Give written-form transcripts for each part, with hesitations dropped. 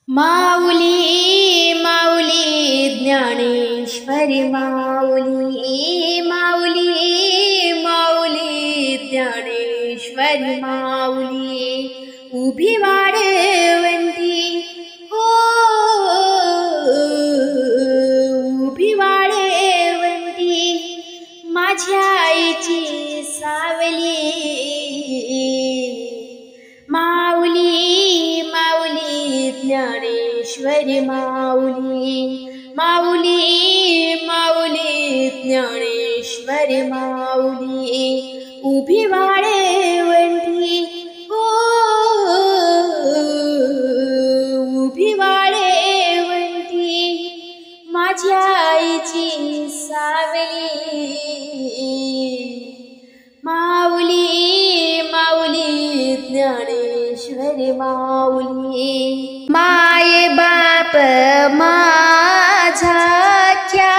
माऊली माऊली ज्ञानेश्वरी माऊली माऊली माऊली ज्ञानेश्वरी माऊली उभी वाढवंती हो उभी वाढवंती माझ्या आईची सावली माऊली माऊली ज्ञानेश्वरी माऊली माऊली माऊली ज्ञानेश्वरी माऊली उभी वाढवंती हो उभी वाढवंती माझ्या आईची सावली माऊली माऊली ज्ञानेश्वरी माऊली माये बाप माझा क्या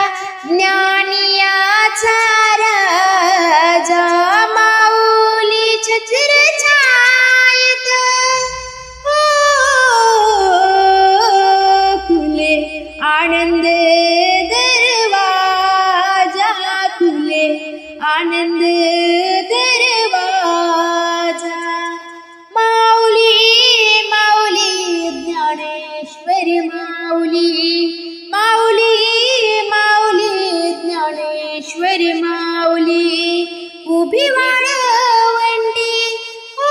ज्ञानियाचा राजा माऊली छत्र छायेत हो खुले आनंद दरवाजा खुले आनंद दरवाजा माऊली माऊली ज्ञानेश्वरी माऊली माऊली माऊली ज्ञानेश्वरी माऊली उभी वाढवंती हो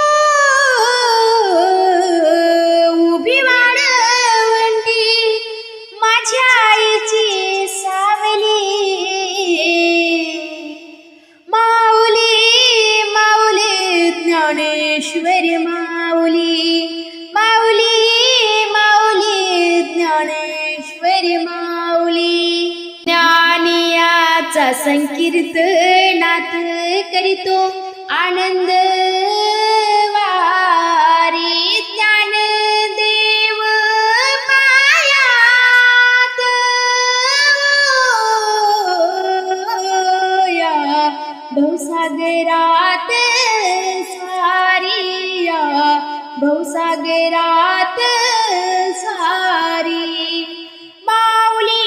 उभी वाढवंती माझ्या आईची सावली माऊली माऊली ज्ञानेश्वरी माऊली माऊली माऊली ज्ञानेश्वरी माऊली ज्ञानियाचा संकीर्तनात करीतो आनंद वारी ज्ञानदेव मायात या भवसागरात सारिया भवसागरात सारी माऊली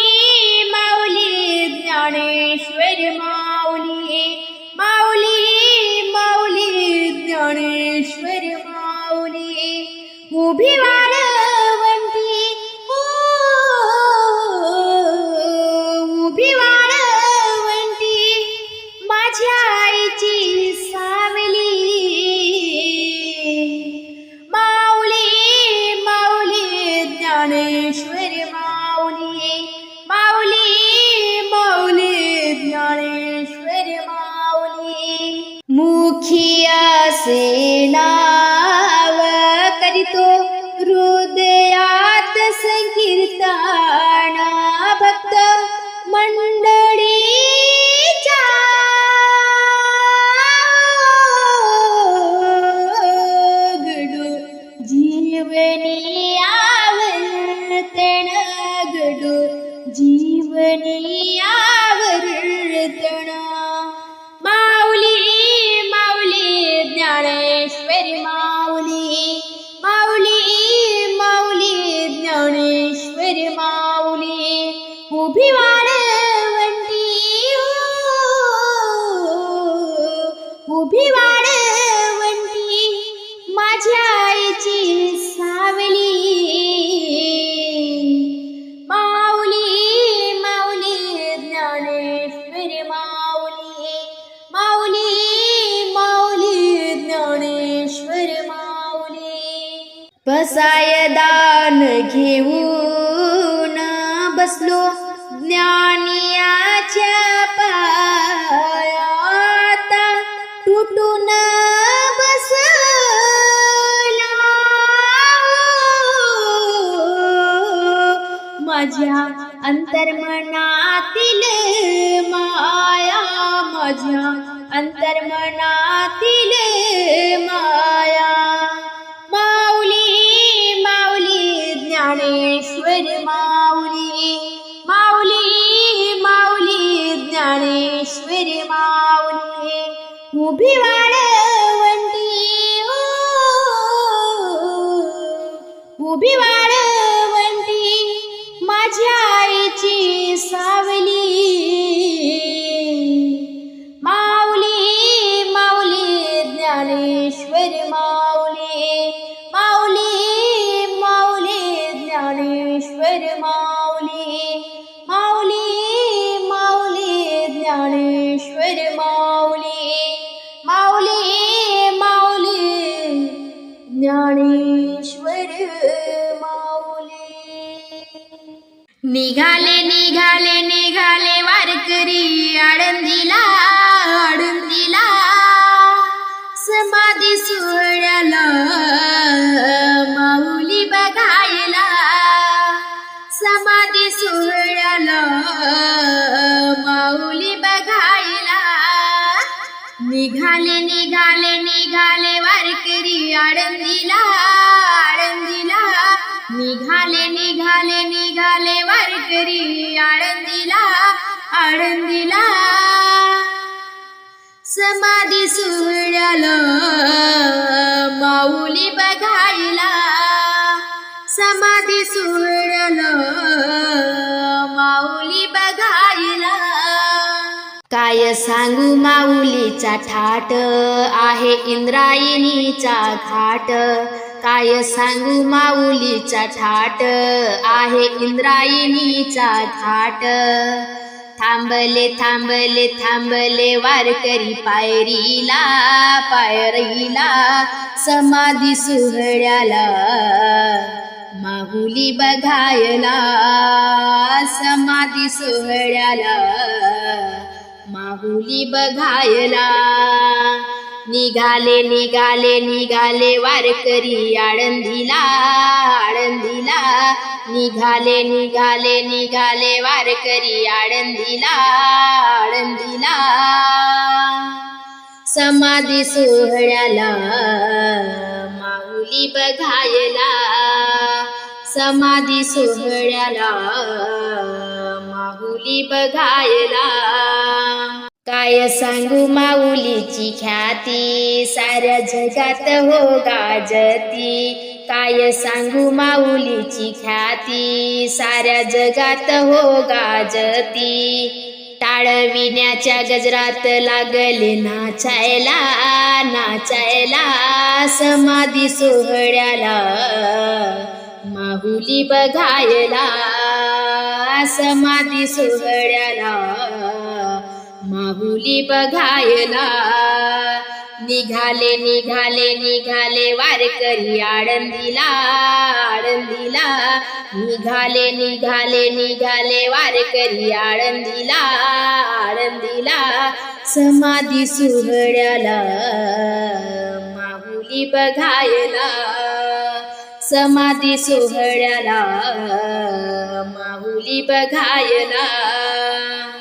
माऊली ज्ञानेश्वरी माऊली माऊली माऊली ज्ञानेश्वरी माऊली उभी वाढवंती हो उभी वाढवंती माझ्या आईची सावली माऊली माऊली ज्ञानेश्वरी माऊली माऊली माऊली ज्ञानेश्वरी माऊली मुखियाचे नाव करीतो हृदयात संकीर्तन भक्त मंडळीच्या गडू जीवनी आवर्तन गडू जीवनी आवर्तन माऊली माऊली ज्ञानेश्वरी माऊली माऊली माऊली ज्ञानेश्वरी माऊली उभी वाढवंती उभी वाढवंती माझ्या आईची सावली माऊली माऊली ज्ञानेश्वरी माऊली माऊली माऊली ज्ञानेश्वरी माऊली बसाय दान घेऊन बसलो ज्ञानियाच्या पायात तुटून बसला माझ्या अंतर्मनातील माया माझ्या अंतर्मनातील माया माऊली माऊली ज्ञानेश्वरी माऊली माऊली माऊली ज्ञानेश्वरी माऊली उभी वाढवंती उभी वाढवंती माझ्या आईची सावली, माऊली माऊली ज्ञानेश्वर माऊली, माऊली माऊली ज्ञानेश्वर माऊली, माऊली माऊली ज्ञानेश्वर माऊली, माऊली माऊली ज्ञानेश्वर माऊली. निघाले निघाले निघाले वारकरी आळंदीला, आळंदीला समाधी सोहळ्याला माऊली बघायला, समाधी सोहळ्याला माऊली बघायला. निघाले निघाले निघाले वारकरी आळंदीला, आळंदीला निघाले निघाले निघाले वारकरी आळंदीला, आळंदीला समाधी सोहळ्याला माऊली बघायला, समाधी सोहळ्याला माऊली बघायला. काय सांगू माऊलीचा ठाट आहे इंद्रायणीचा घाट, काय सांगू माऊलीचा ठाट आहे इंद्रायणीचा घाट. थांबले थांबले थांबले वारकरी पायरीला, पायरीला समाधी सोहळ्याला माऊली बघायला, समाधी सोहळ्याला माऊली बघायला. निघाले निघाले निघाले वारकरी आळंदीला, आळंदीला निघाले निघाले निघाले वारकरी आळंदीला, आळंदीला समाधी सोहळ्याला माऊली बघायला, समाधी सोहळ्याला माऊली बघायला. काय सांगू माऊलीची ख्याती साऱ्या जगात हो गाजती, काय सांगू माऊलीची ख्याती साऱ्या जगात हो गाजती. टाळविण्याच्या गजरात लागले नाचायला, नाचायला समाधी सोहळ्याला माऊली बघायला, समाधी सोहळ्याला माऊली बघायला. निघाले निघाले निघाले वारकरी आळंदीला, आळंदीला निघाले निघाले निघाले वारकरी आळंदीला, आळंदीला समाधी सोहळ्याला माऊली बघायला, समाधी सोहळ्याला माऊली बघायला.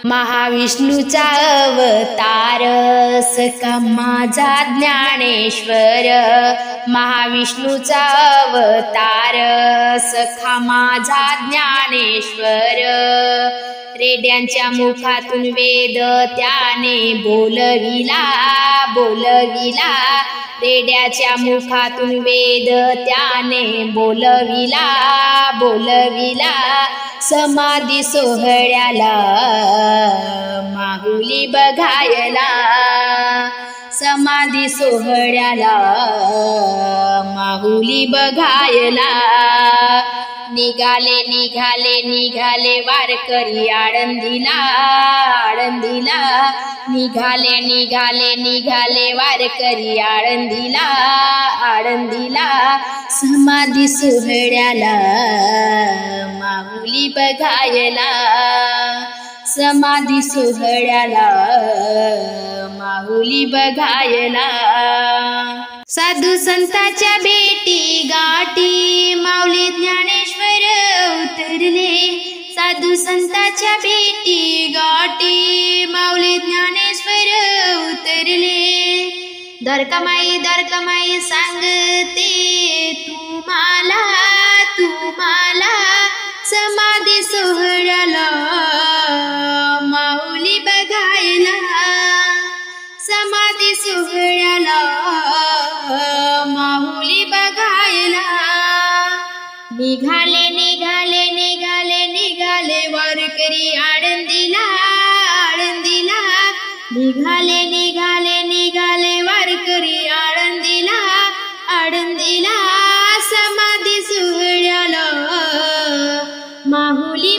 महाविष्णूचा अवतार सखा माझा ज्ञानेश्वर, महाविष्णूचा अवतार सखा माझा ज्ञानेश्वर. रेड्यांच्या मुखातून वेद त्याने बोलविला, बोलविला रेड्याच्या मुखातून वेद त्याने बोलविला, बोलविला. समाधी सोहळ्याला माऊली बघायला, समाधी सोहळ्याला माऊली बघायला. निघाले निघाले निघाले वारकरी आळंदीला, आळंदीला निघाले निघाले निघाले वारकरी आळंदीला, आळंदीला समाधी सोहळ्याला माऊली बघायला, समाधी सोहळ्याला माऊली बघायला. साधू संतांच्या भेटी गाठी माऊली ज्ञानेश्वर उतरले, साधू संतांच्या भेटी गाठी माऊली ज्ञानेश्वर उतरले. द्वारकामाई सांगते तुम्हाला, तुम्हाला समाधी सोहळ्याला माऊली बघायला, समाधी सोहळ्याला माऊली बघायला. निघाले निघाले निघाले निघाले वारकरी आळंदीला आळंदीला निघाले निघाले निघाले वारकरी आळंदीला आळंदीला समाधी सोहळ्याला माहुली